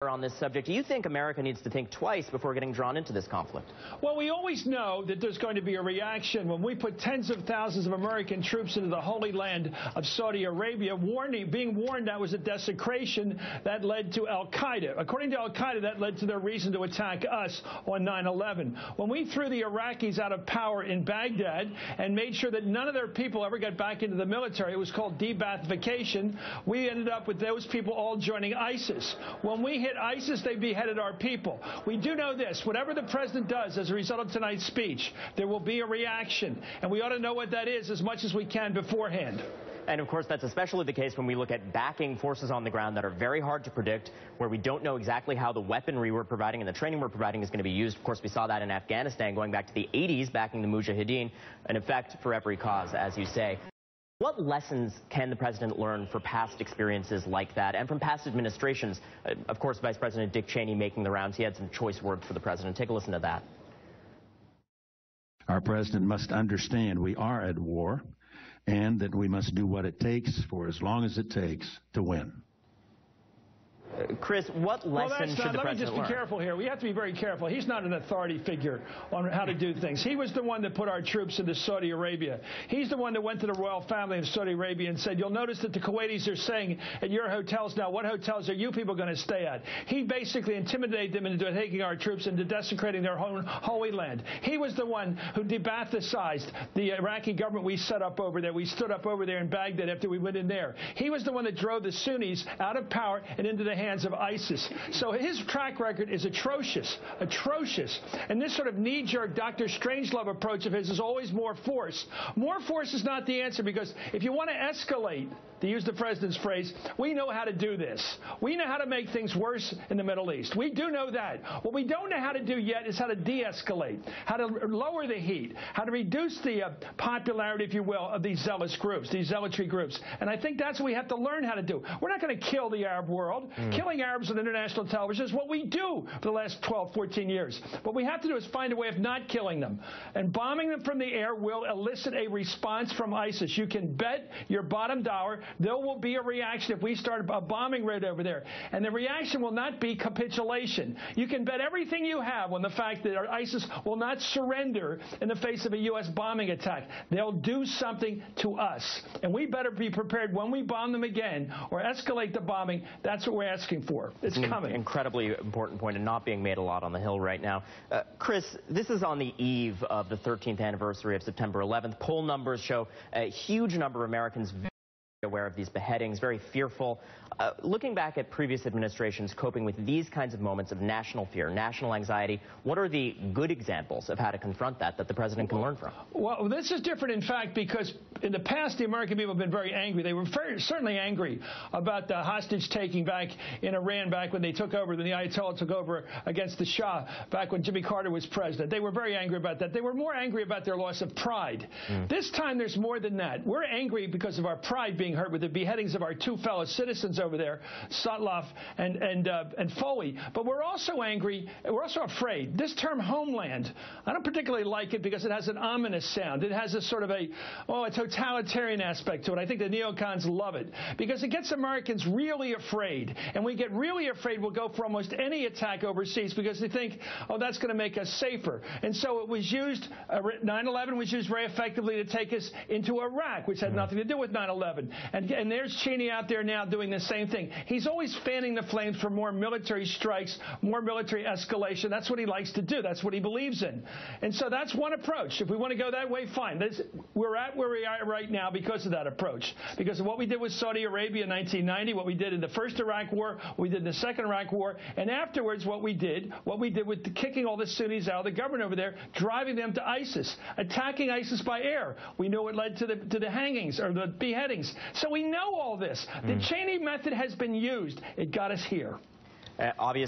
On this subject, do you think America needs to think twice before getting drawn into this conflict? Well, we always know that there's going to be a reaction when we put tens of thousands of American troops into the Holy Land of Saudi Arabia, being warned that was a desecration that led to al-Qaeda. According to al-Qaeda, that led to their reason to attack us on 9/11. When we threw the Iraqis out of power in Baghdad and made sure that none of their people ever got back into the military, it was called de-Baathification, we ended up with those people all joining ISIS. When we hit ISIS, they beheaded our people. We do know this. Whatever the president does as a result of tonight's speech, there will be a reaction. And we ought to know what that is as much as we can beforehand. And, of course, that's especially the case when we look at backing forces on the ground that are very hard to predict, where we don't know exactly how the weaponry we're providing and the training we're providing is going to be used. Of course, we saw that in Afghanistan going back to the 80s, backing the Mujahideen, an effect for every cause, as you say. What lessons can the president learn from past experiences like that and from past administrations? Of course, Vice President Dick Cheney making the rounds. He had some choice words for the president. Take a listen to that. Our president must understand we are at war and that we must do what it takes for as long as it takes to win. Chris, what lesson should the president learn? Let me just be careful here. We have to be very careful. He's not an authority figure on how to do things. He was the one that put our troops into Saudi Arabia. He's the one that went to the royal family of Saudi Arabia and said, you'll notice that the Kuwaitis are saying at your hotels now, what hotels are you people going to stay at? He basically intimidated them into taking our troops into desecrating their own holy land. He was the one who de-Baathicized the Iraqi government we set up over there. We stood up over there in Baghdad after we went in there. He was the one that drove the Sunnis out of power and into the hands of ISIS. So his track record is atrocious, atrocious. And this sort of knee-jerk Dr. Strangelove approach of his is always more force. More force is not the answer, because if you want to escalate, to use the president's phrase, we know how to do this. We know how to make things worse in the Middle East. We do know that. What we don't know how to do yet is how to de-escalate, how to lower the heat, how to reduce the popularity, if you will, of these zealous groups, these zealotry groups. And I think that's what we have to learn how to do. We're not going to kill the Arab world. Killing Arabs on international television is what we do for the last 12, 14 years. What we have to do is find a way of not killing them. And bombing them from the air will elicit a response from ISIS. You can bet your bottom dollar there will be a reaction if we start a bombing raid over there. And the reaction will not be capitulation. You can bet everything you have on the fact that ISIS will not surrender in the face of a U.S. bombing attack. They'll do something to us. And we better be prepared when we bomb them again or escalate the bombing. That's what we're asking for. It's coming. Incredibly important point and not being made a lot on the Hill right now. Chris, this is on the eve of the 13th anniversary of September 11th. Poll numbers show a huge number of Americans aware of these beheadings, very fearful. Looking back at previous administrations coping with these kinds of moments of national fear, national anxiety, what are the good examples of how to confront that the president can learn from? Well, this is different, in fact, because in the past, the American people have been very angry. They were certainly angry about the hostage-taking back in Iran, back when they took over, when the Ayatollah took over against the Shah, back when Jimmy Carter was president. They were very angry about that. They were more angry about their loss of pride. This time, there's more than that. We're angry because of our pride being hurt with the beheadings of our two fellow citizens over there, Sotloff and Foley. But we're also angry, we're also afraid. This term homeland, I don't particularly like it because it has an ominous sound. It has a sort of a totalitarian aspect to it. I think the neocons love it because it gets Americans really afraid. And we get really afraid we'll go for almost any attack overseas because they think, oh, that's going to make us safer. And so it was used, 9/11 was used very effectively to take us into Iraq, which had nothing to do with 9/11. And there's Cheney out there now doing the same thing. He's always fanning the flames for more military strikes, more military escalation. That's what he likes to do. That's what he believes in. And so that's one approach. If we want to go that way, fine. We're at where we are right now because of that approach. Because of what we did with Saudi Arabia in 1990, what we did in the first Iraq War, what we did in the second Iraq War, and afterwards what we did with kicking all the Sunnis out of the government over there, driving them to ISIS, attacking ISIS by air. We know it led to the hangings or the beheadings. So we know all this. The Cheney method has been used. It got us here. Obviously.